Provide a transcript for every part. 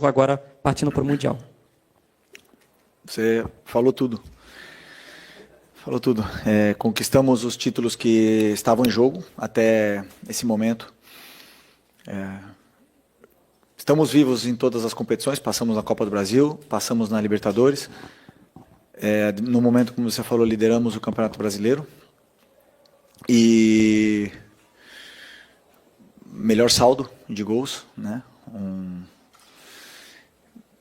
agora partindo para o Mundial. Você falou tudo. Falou tudo. Conquistamos os títulos que estavam em jogo até esse momento. Estamos vivos em todas as competições, passamos na Copa do Brasil, passamos na Libertadores. No momento, como você falou, lideramos o Campeonato Brasileiro. E melhor saldo de gols, né?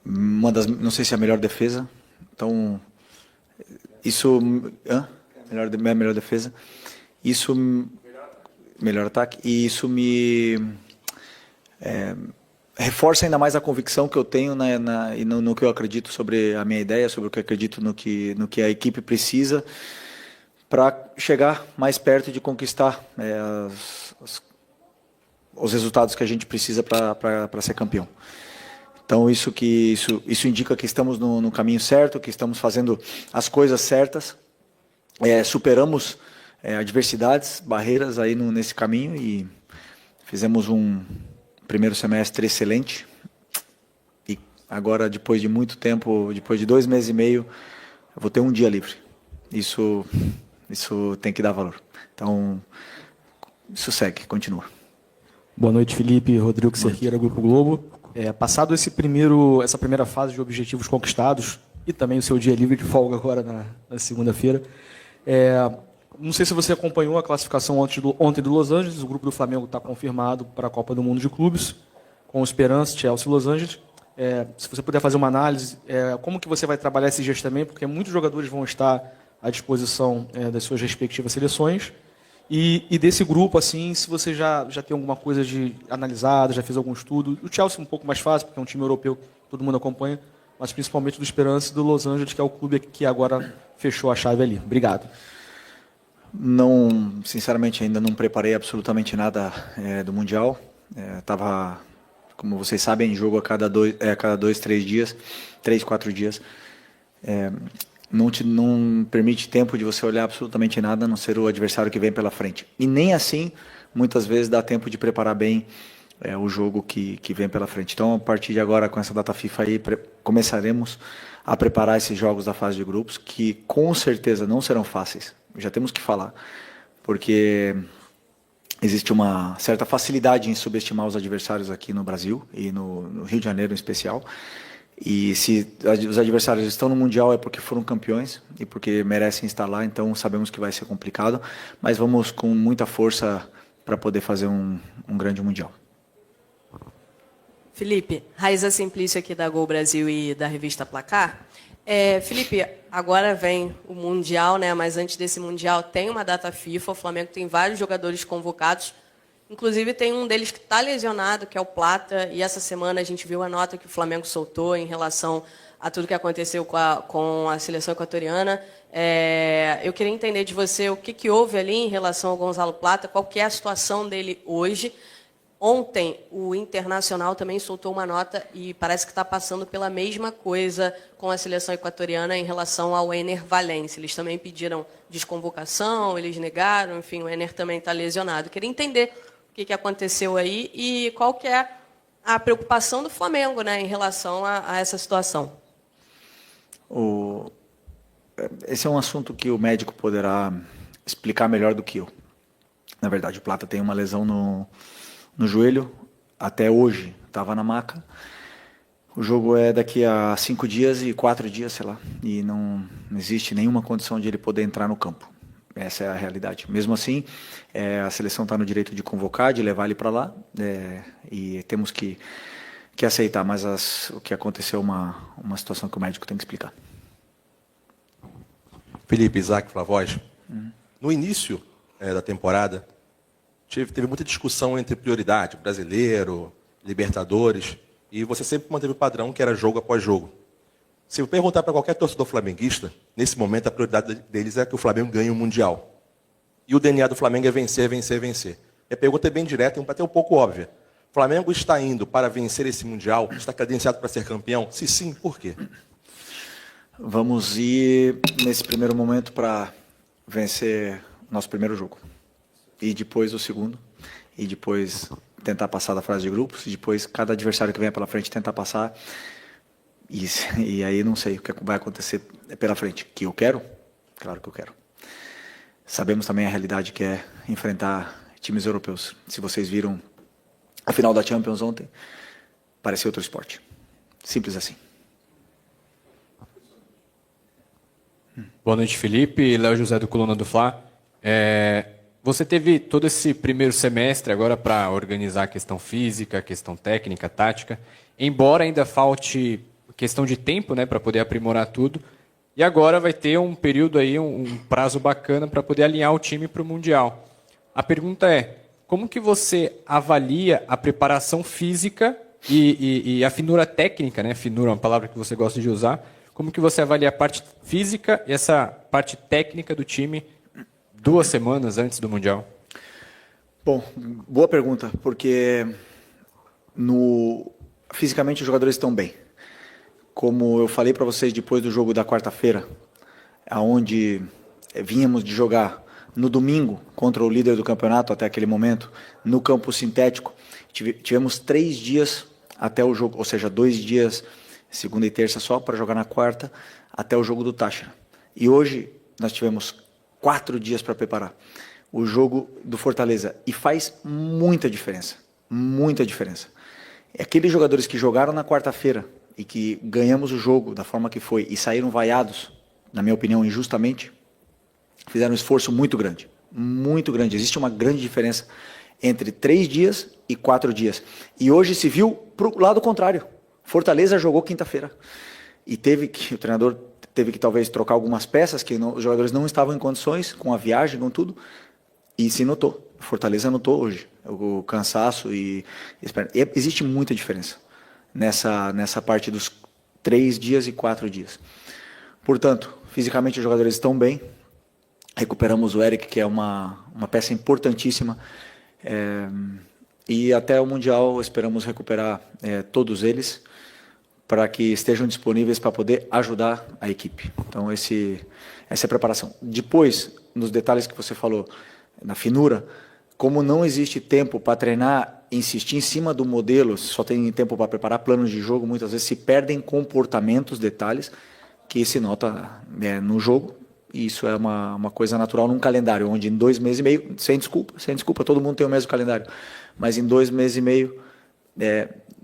Não sei se é a melhor defesa. Então, isso... melhor defesa. Isso... Melhor ataque. E isso me... reforça ainda mais a convicção que eu tenho no que eu acredito sobre a minha ideia, sobre o que eu acredito no que a equipe precisa para chegar mais perto de conquistar os resultados que a gente precisa para ser campeão. Então isso indica que estamos no caminho certo, que estamos fazendo as coisas certas, superamos adversidades, barreiras aí nesse caminho e fizemos um primeiro semestre excelente. E agora, depois de muito tempo, depois de 2 meses e meio, eu vou ter um dia livre. Isso tem que dar valor. Então, isso segue, continua. Boa noite, Felipe. Rodrigo Cerqueira, Grupo Globo. Passado essa primeira fase de objetivos conquistados e também o seu dia livre de folga agora na segunda-feira, não sei se você acompanhou a classificação ontem do Los Angeles. O grupo do Flamengo está confirmado para a Copa do Mundo de Clubes, com Esperance, Chelsea e Los Angeles. Se você puder fazer uma análise, como que você vai trabalhar esses dias também, porque muitos jogadores vão estar à disposição das suas respectivas seleções. E desse grupo, assim, se você já tem alguma coisa analisada, já fez algum estudo. O Chelsea é um pouco mais fácil, porque é um time europeu que todo mundo acompanha, mas principalmente do Esperance e do Los Angeles, que é o clube que agora fechou a chave ali. Obrigado. Não, sinceramente, ainda não preparei absolutamente nada do Mundial. Estava, como vocês sabem, em jogo a cada 2, 3 dias, 3, 4 dias. Não permite tempo de você olhar absolutamente nada, a não ser o adversário que vem pela frente. E nem assim, muitas vezes, dá tempo de preparar bem o jogo que vem pela frente. Então, a partir de agora, com essa data FIFA aí, começaremos a preparar esses jogos da fase de grupos, que com certeza não serão fáceis. Já temos que falar, porque existe uma certa facilidade em subestimar os adversários aqui no Brasil e no Rio de Janeiro em especial. E se os adversários estão no Mundial é porque foram campeões e porque merecem estar lá, então sabemos que vai ser complicado, mas vamos com muita força para poder fazer um grande Mundial. Felipe, Raíza Simplício aqui da Gol Brasil e da revista Placar. Felipe, agora vem o Mundial, né? Mas antes desse Mundial tem uma data FIFA, o Flamengo tem vários jogadores convocados. Inclusive, tem um deles que está lesionado, que é o Plata, e essa semana a gente viu a nota que o Flamengo soltou em relação a tudo que aconteceu com a seleção equatoriana. Eu queria entender de você o que houve ali em relação ao Gonzalo Plata, qual que é a situação dele hoje. Ontem, o Internacional também soltou uma nota e parece que está passando pela mesma coisa com a seleção equatoriana em relação ao Ener Valencia. Eles também pediram desconvocação, eles negaram, enfim, o Ener também está lesionado. Queria entender o que aconteceu aí e qual que é a preocupação do Flamengo, né, em relação a essa situação. Esse é um assunto que o médico poderá explicar melhor do que eu. Na verdade, o Plata tem uma lesão no joelho, até hoje estava na maca. O jogo é daqui a 5 dias e 4 dias, sei lá, e não existe nenhuma condição de ele poder entrar no campo. Essa é a realidade. Mesmo assim, a seleção está no direito de convocar, de levar ele para lá, e temos que aceitar, mas o que aconteceu é uma situação que o médico tem que explicar. Felipe, Isaac, Flavoz. No início da temporada, teve muita discussão entre prioridade, brasileiro, Libertadores, e você sempre manteve o padrão que era jogo após jogo. Se eu perguntar para qualquer torcedor flamenguista, nesse momento a prioridade deles é que o Flamengo ganhe o Mundial. E o DNA do Flamengo é vencer, vencer, vencer. E a pergunta é bem direta e até um pouco óbvia. O Flamengo está indo para vencer esse Mundial? Está credenciado para ser campeão? Se sim, por quê? Vamos ir, nesse primeiro momento, para vencer nosso primeiro jogo. E depois o segundo. E depois tentar passar da fase de grupos, e depois cada adversário que venha pela frente tentar passar. E aí não sei o que vai acontecer pela frente. Que eu quero? Claro que eu quero. Sabemos também a realidade que é enfrentar times europeus. Se vocês viram a final da Champions ontem, parecia outro esporte. Simples assim. Boa noite, Felipe. Léo José do Coluna do Fla. Você teve todo esse primeiro semestre agora para organizar a questão física, a questão técnica, tática. Embora ainda falte questão de tempo, né, para poder aprimorar tudo. E agora vai ter um período aí, um prazo bacana para poder alinhar o time para o Mundial. A pergunta é, como que você avalia a preparação física e a finura técnica, né? Finura é uma palavra que você gosta de usar. Como que você avalia a parte física e essa parte técnica do time 2 semanas antes do Mundial? Bom, boa pergunta, porque fisicamente os jogadores estão bem. Como eu falei para vocês depois do jogo da quarta-feira, aonde vínhamos de jogar no domingo contra o líder do campeonato até aquele momento, no campo sintético, tivemos 3 dias até o jogo, ou seja, 2 dias, segunda e terça só, para jogar na quarta, até o jogo do Táchira. E hoje nós tivemos 4 dias para preparar o jogo do Fortaleza. E faz muita diferença, muita diferença. Aqueles jogadores que jogaram na quarta-feira e que ganhamos o jogo da forma que foi e saíram vaiados, na minha opinião, injustamente, fizeram um esforço muito grande. Muito grande. Existe uma grande diferença entre 3 dias e 4 dias. E hoje se viu para o lado contrário. Fortaleza jogou quinta-feira. E o treinador teve que talvez trocar algumas peças, que os jogadores não estavam em condições, com a viagem, com tudo. E se notou. Fortaleza notou hoje. O cansaço e existe muita diferença nessa parte dos 3 dias e 4 dias. Portanto, fisicamente os jogadores estão bem. Recuperamos o Eric, que é uma peça importantíssima. E até o Mundial esperamos recuperar todos eles para que estejam disponíveis para poder ajudar a equipe. Então essa é a preparação. Depois, nos detalhes que você falou, na finura, como não existe tempo para treinar, insistir em cima do modelo, só tem tempo para preparar planos de jogo, muitas vezes se perdem comportamentos, detalhes, que se nota no jogo. E isso é uma coisa natural num calendário, onde em 2 meses e meio, sem desculpa, todo mundo tem o mesmo calendário, mas em 2 meses e meio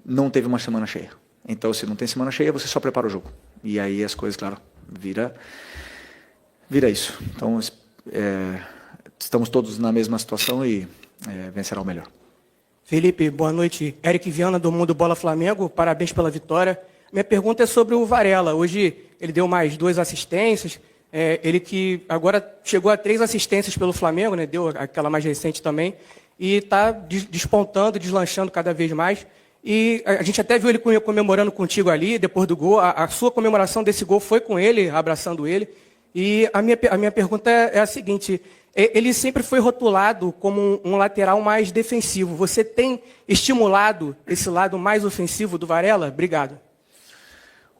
não teve uma semana cheia. Então, se não tem semana cheia, você só prepara o jogo. E aí as coisas, claro, vira isso. Então, estamos todos na mesma situação e vencerá o melhor. Felipe, boa noite. Eric Viana, do Mundo Bola Flamengo. Parabéns pela vitória. Minha pergunta é sobre o Varela. Hoje ele deu mais 2 assistências. Ele que agora chegou a 3 assistências pelo Flamengo, né? Deu aquela mais recente também. E está despontando, deslanchando cada vez mais. E a gente até viu ele comemorando contigo ali, depois do gol. A sua comemoração desse gol foi com ele, abraçando ele. E a minha pergunta é a seguinte: ele sempre foi rotulado como um lateral mais defensivo. Você tem estimulado esse lado mais ofensivo do Varela? Obrigado.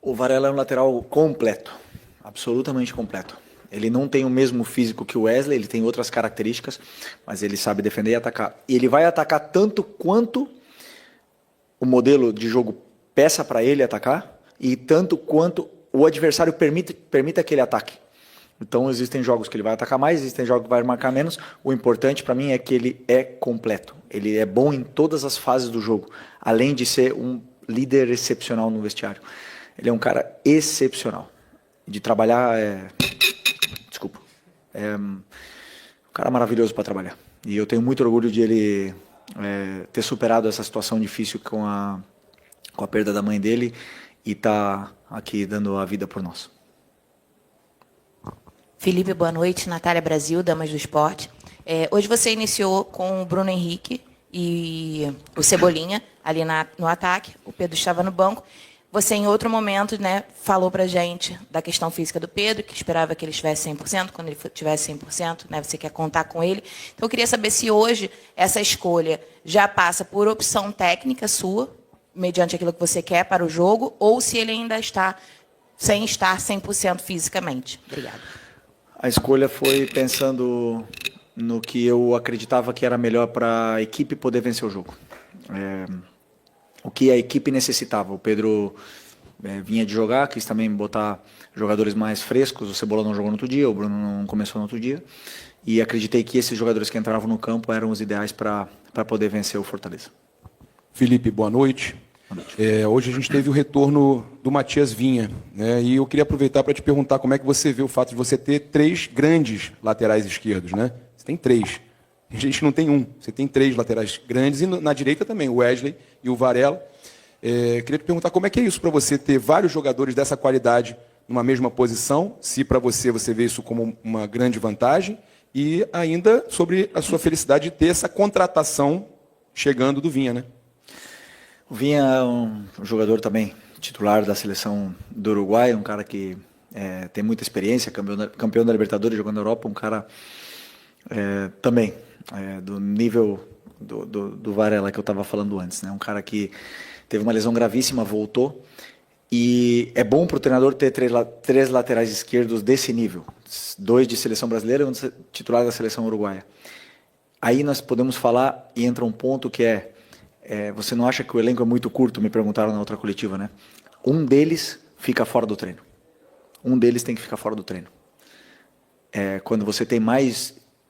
O Varela é um lateral completo, absolutamente completo. Ele não tem o mesmo físico que o Wesley, ele tem outras características, mas ele sabe defender e atacar. E ele vai atacar tanto quanto o modelo de jogo peça para ele atacar, e tanto quanto o adversário permita que ele ataque. Então existem jogos que ele vai atacar mais, existem jogos que vai marcar menos. O importante para mim é que ele é completo. Ele é bom em todas as fases do jogo, além de ser um líder excepcional no vestiário. Ele é um cara excepcional. De trabalhar um cara maravilhoso para trabalhar. E eu tenho muito orgulho de ele ter superado essa situação difícil com a perda da mãe dele e tá aqui dando a vida por nós. Felipe, boa noite. Natália Brasil, Damas do Esporte. Hoje você iniciou com o Bruno Henrique e o Cebolinha ali no ataque. O Pedro estava no banco. Você, em outro momento, né, falou para a gente da questão física do Pedro, que esperava que ele estivesse 100%. Quando ele tivesse 100%, né, você quer contar com ele. Então, eu queria saber se hoje essa escolha já passa por opção técnica sua, mediante aquilo que você quer para o jogo, ou se ele ainda está sem estar 100% fisicamente. Obrigada. A escolha foi pensando no que eu acreditava que era melhor para a equipe poder vencer o jogo. o que a equipe necessitava. O Pedro vinha de jogar, quis também botar jogadores mais frescos. O Cebola não jogou no outro dia, o Bruno não começou no outro dia. E acreditei que esses jogadores que entravam no campo eram os ideais para poder vencer o Fortaleza. Felipe, boa noite. Hoje a gente teve o retorno do Matias Vinha, né? E eu queria aproveitar para te perguntar como é que você vê o fato de você ter 3 grandes laterais esquerdos, né? Você tem 3. A gente não tem um. Você tem 3 laterais grandes e na direita também, o Wesley e o Varela. Queria te perguntar como é que é isso para você ter vários jogadores dessa qualidade numa mesma posição, se para você vê isso como uma grande vantagem, e ainda sobre a sua felicidade de ter essa contratação chegando do Vinha, né? O Vinha é um jogador também titular da seleção do Uruguai, um cara que tem muita experiência, campeão da Libertadores jogando na Europa, um cara também do nível do Varela que eu estava falando antes, né? Um cara que teve uma lesão gravíssima, voltou, e é bom para o treinador ter 3 laterais esquerdos desse nível, 2 de seleção brasileira e um titular da seleção uruguaia. Aí nós podemos falar, e entra um ponto que você não acha que o elenco é muito curto? Me perguntaram na outra coletiva, né? Um deles fica fora do treino. Um deles tem que ficar fora do treino. Quando você tem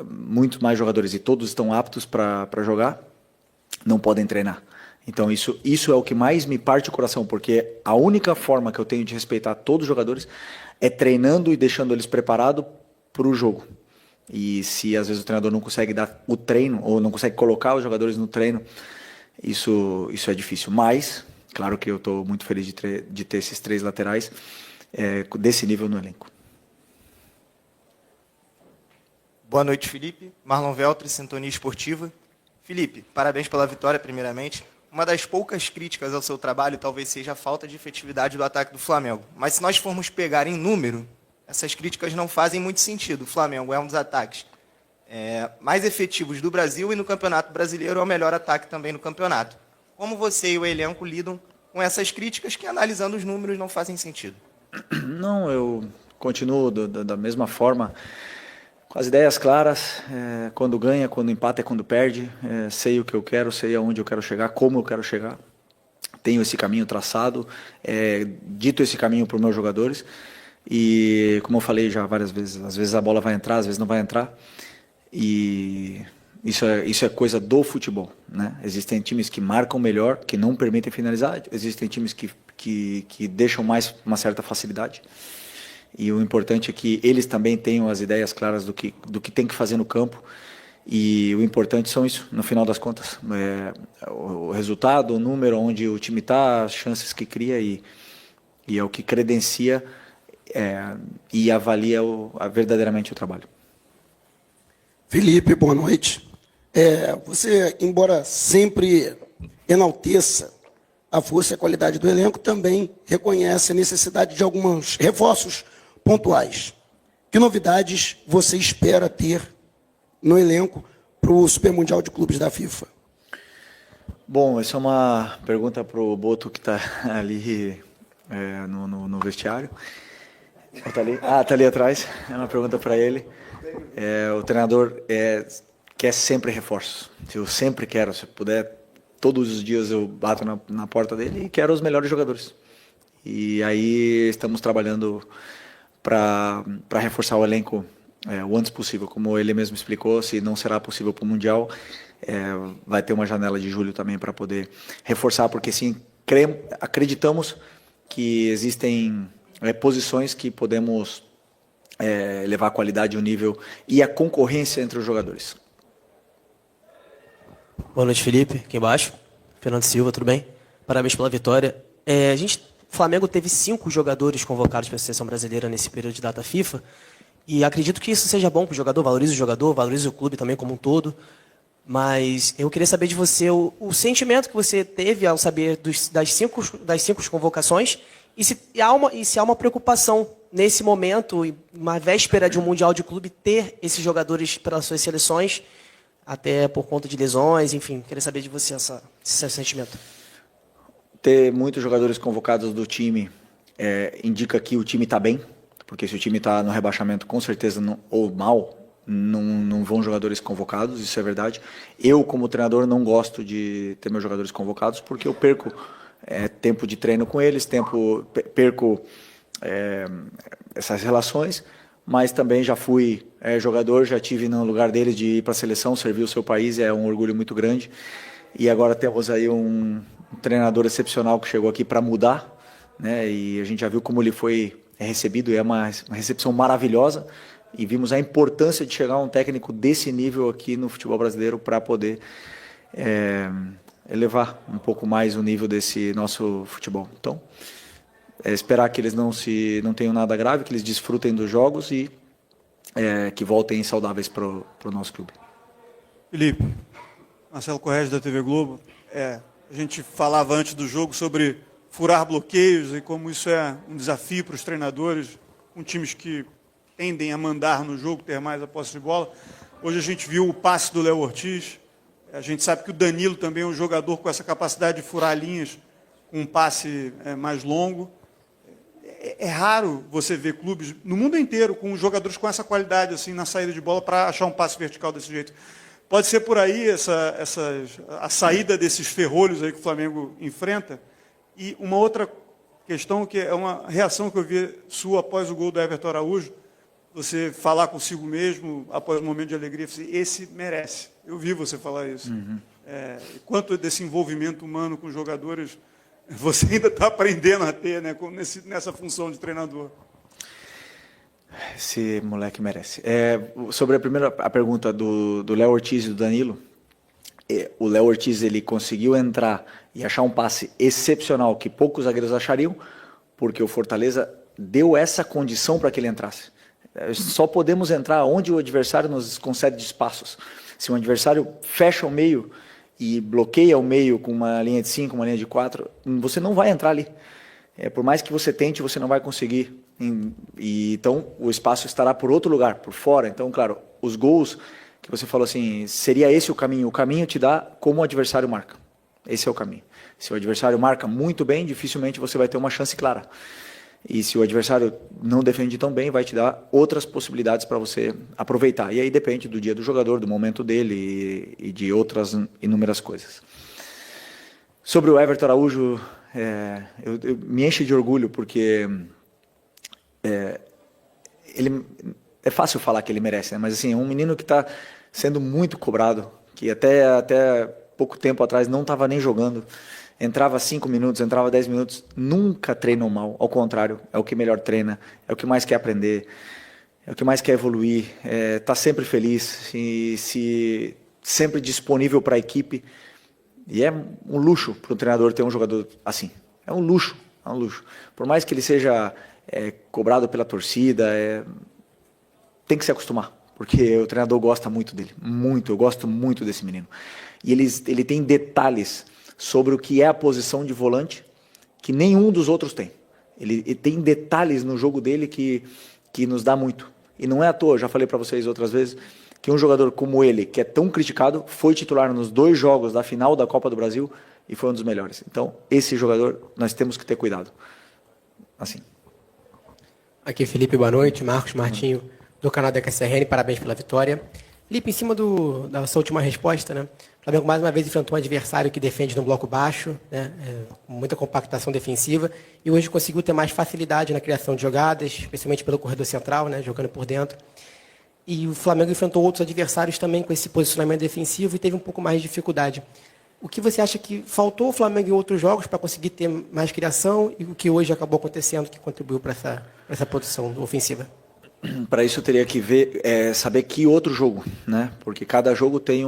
muito mais jogadores e todos estão aptos para jogar, não podem treinar. Então isso é o que mais me parte o coração, porque a única forma que eu tenho de respeitar todos os jogadores é treinando e deixando eles preparados para o jogo. E se às vezes o treinador não consegue dar o treino, ou não consegue colocar os jogadores no treino, isso é difícil. Mas, claro que eu estou muito feliz de ter esses 3 laterais desse nível no elenco. Boa noite, Felipe. Marlon Veltri, Sintonia Esportiva. Felipe, parabéns pela vitória, primeiramente. Uma das poucas críticas ao seu trabalho talvez seja a falta de efetividade do ataque do Flamengo. Mas se nós formos pegar em número, essas críticas não fazem muito sentido. O Flamengo é um dos ataques mais efetivos do Brasil e no Campeonato Brasileiro é o melhor ataque também no campeonato. Como você e o elenco lidam com essas críticas que, analisando os números, não fazem sentido? Não, eu continuo da mesma forma, com as ideias claras, quando ganha, quando empata e quando perde, sei o que eu quero, sei aonde eu quero chegar, como eu quero chegar, tenho esse caminho traçado, dito esse caminho para os meus jogadores, e como eu falei já várias vezes, às vezes a bola vai entrar, às vezes não vai entrar, e isso é coisa do futebol, né? Existem times que marcam melhor, que não permitem finalizar, existem times que deixam mais uma certa facilidade. E o importante é que eles também tenham as ideias claras do que tem que fazer no campo. E o importante são isso, no final das contas. O resultado, o número, onde o time está, as chances que cria e é o que credencia e avalia verdadeiramente o trabalho. Felipe, boa noite. Você, embora sempre enalteça a força e a qualidade do elenco, também reconhece a necessidade de alguns reforços pontuais. Que novidades você espera ter no elenco para o Super Mundial de Clubes da FIFA? Bom, essa é uma pergunta para o Boto, que está ali no vestiário. Está ali atrás. É uma pergunta para ele. O treinador quer sempre reforços. Eu sempre quero, se puder, todos os dias eu bato na porta dele e quero os melhores jogadores. E aí estamos trabalhando para reforçar o elenco o antes possível. Como ele mesmo explicou, se não será possível para o Mundial, vai ter uma janela de julho também para poder reforçar, porque sim, acreditamos que existem posições que podemos levar a qualidade, o nível e a concorrência entre os jogadores. Boa noite, Felipe. Aqui embaixo. Fernando Silva, tudo bem? Parabéns pela vitória. O Flamengo teve 5 jogadores convocados para a seleção brasileira nesse período de data FIFA. E acredito que isso seja bom para o jogador, valorize o clube também como um todo. Mas eu queria saber de você o sentimento que você teve ao saber das cinco convocações e se há uma preocupação nesse momento, uma véspera de um Mundial de Clube, ter esses jogadores pelas suas seleções, até por conta de lesões, enfim. Queria saber de você esse sentimento. Ter muitos jogadores convocados do time indica que o time está bem, porque se o time está no rebaixamento, com certeza, ou mal, não vão jogadores convocados, isso é verdade. Eu, como treinador, não gosto de ter meus jogadores convocados porque eu perco tempo de treino com eles, perco essas relações, mas também já fui jogador, já tive no lugar deles de ir para a seleção, servir o seu país, é um orgulho muito grande. E agora temos aí um treinador excepcional que chegou aqui para mudar, né? E a gente já viu como ele foi recebido, e é uma recepção maravilhosa. E vimos a importância de chegar a um técnico desse nível aqui no futebol brasileiro para poder elevar um pouco mais o nível desse nosso futebol. Então, esperar que eles não tenham nada grave, que eles desfrutem dos jogos e que voltem saudáveis para o nosso clube. Felipe, Marcelo Corrêa da TV Globo. A gente falava antes do jogo sobre furar bloqueios e como isso é um desafio para os treinadores, com times que tendem a mandar no jogo, ter mais a posse de bola. Hoje a gente viu o passe do Léo Ortiz. A gente sabe que o Danilo também é um jogador com essa capacidade de furar linhas, com um passe mais longo. É raro você ver clubes no mundo inteiro com jogadores com essa qualidade assim na saída de bola para achar um passe vertical desse jeito. Pode ser por aí a saída desses ferrolhos aí que o Flamengo enfrenta. E uma outra questão que é uma reação que eu vi sua após o gol do Everton Araújo, você falar consigo mesmo após um momento de alegria, esse merece. Eu vi você falar isso. Uhum. Quanto desse envolvimento humano com os jogadores você ainda está aprendendo a ter, né, nessa função de treinador? Esse moleque merece. Sobre a pergunta do Léo Ortiz e do Danilo, o Léo Ortiz ele conseguiu entrar e achar um passe excepcional que poucos zagueiros achariam, porque o Fortaleza deu essa condição para que ele entrasse. Só podemos entrar onde o adversário nos concede espaços. Se um adversário fecha o meio e bloqueia o meio com uma linha de 5, uma linha de 4, você não vai entrar ali. Por mais que você tente, você não vai conseguir. Então, o espaço estará por outro lugar, por fora. Então, claro, os gols que você falou assim, seria esse o caminho? O caminho te dá como o adversário marca. Esse é o caminho. Se o adversário marca muito bem, dificilmente você vai ter uma chance clara. E se o adversário não defende tão bem, vai te dar outras possibilidades para você aproveitar. E aí depende do dia do jogador, do momento dele e de outras inúmeras coisas. Sobre o Everton Araújo, eu me enche de orgulho, porque ele, é fácil falar que ele merece, né? Mas assim, é um menino que está sendo muito cobrado, que até pouco tempo atrás não estava nem jogando. Entrava 5 minutos, entrava 10 minutos, nunca treinou mal, ao contrário, é o que melhor treina, é o que mais quer aprender, é o que mais quer evoluir, está sempre feliz, sempre disponível para a equipe, e é um luxo para o treinador ter um jogador assim, é um luxo, por mais que ele seja cobrado pela torcida, tem que se acostumar, porque o treinador gosta muito dele, muito, eu gosto muito desse menino, e ele tem detalhes sobre o que é a posição de volante que nenhum dos outros tem. Ele tem detalhes no jogo dele que nos dá muito. E não é à toa, já falei para vocês outras vezes, que um jogador como ele, que é tão criticado, foi titular nos 2 jogos da final da Copa do Brasil e foi um dos melhores. Então, esse jogador, nós temos que ter cuidado. Assim. Aqui, Felipe, boa noite. Marcos Martinho, do canal da KSRN, parabéns pela vitória. Felipe, em cima da sua última resposta, né? O Flamengo mais uma vez enfrentou um adversário que defende no bloco baixo, né? Com muita compactação defensiva, e hoje conseguiu ter mais facilidade na criação de jogadas, especialmente pelo corredor central, né? Jogando por dentro. E o Flamengo enfrentou outros adversários também com esse posicionamento defensivo e teve um pouco mais de dificuldade. O que você acha que faltou ao Flamengo em outros jogos para conseguir ter mais criação e o que hoje acabou acontecendo que contribuiu para essa posição ofensiva? Para isso eu teria que saber que outro jogo, né? Porque cada jogo tem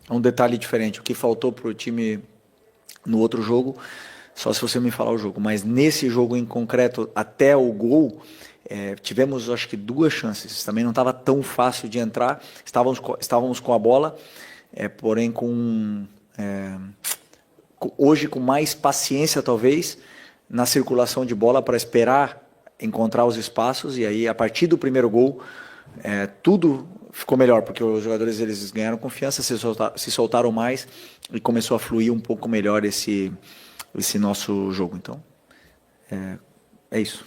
um detalhe diferente. O que faltou para o time no outro jogo, só se você me falar o jogo. Mas nesse jogo em concreto, até o gol, tivemos acho que 2 chances. Também não estava tão fácil de entrar. Estávamos com a bola, porém hoje com mais paciência talvez na circulação de bola para esperar encontrar os espaços, e aí a partir do primeiro gol tudo ficou melhor, porque os jogadores eles ganharam confiança, se soltaram mais e começou a fluir um pouco melhor esse nosso jogo. Então é isso.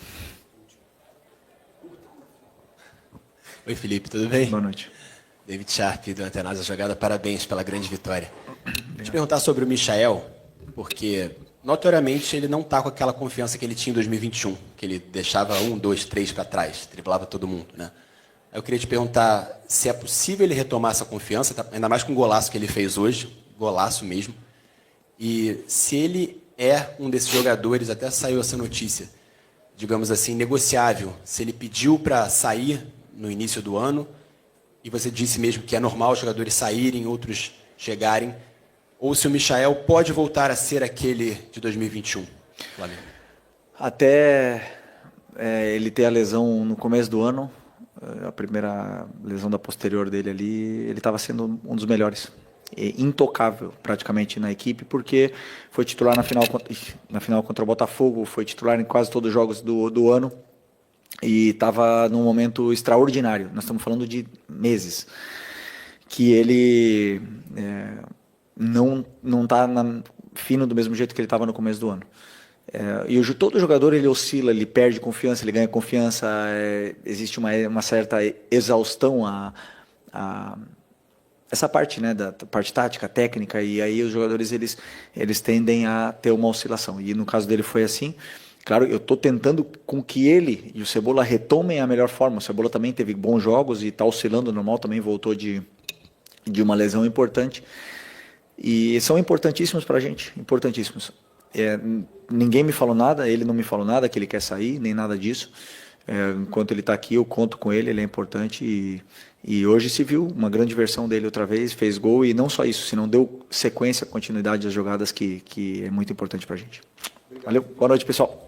Oi, Felipe, tudo bem? Boa noite. David Sharp, do Antenados da Jogada, parabéns pela grande vitória. Vou te perguntar sobre o Michael, porque notoriamente ele não está com aquela confiança que ele tinha em 2021, que ele deixava 1, 2, 3 para trás, driblava todo mundo, né? Eu queria te perguntar se é possível ele retomar essa confiança, ainda mais com o golaço que ele fez hoje, golaço mesmo, e se ele é um desses jogadores, até saiu essa notícia, digamos assim, negociável, se ele pediu para sair no início do ano, e você disse mesmo que é normal os jogadores saírem, outros chegarem, ou se o Michael pode voltar a ser aquele de 2021, Flamengo? Até ele ter a lesão no começo do ano, a primeira lesão da posterior dele ali, ele estava sendo um dos melhores. Intocável praticamente na equipe, porque foi titular na final contra o Botafogo, foi titular em quase todos os jogos do ano e estava num momento extraordinário. Nós estamos falando de meses que ele não está fino do mesmo jeito que ele estava no começo do ano. E todo jogador ele oscila, ele perde confiança, ele ganha confiança, existe uma certa exaustão essa parte, né, da parte tática, técnica, e aí os jogadores eles tendem a ter uma oscilação. E no caso dele foi assim. Claro, eu estou tentando com que ele e o Cebola retomem a melhor forma. O Cebola também teve bons jogos e está oscilando normal, também voltou de uma lesão importante. E são importantíssimos para a gente, importantíssimos. Ninguém me falou nada, ele não me falou nada, que ele quer sair, nem nada disso. Enquanto ele está aqui, eu conto com ele, ele é importante e hoje se viu uma grande versão dele outra vez, fez gol e não só isso, senão deu sequência, continuidade às jogadas que é muito importante para a gente. Valeu, boa noite pessoal.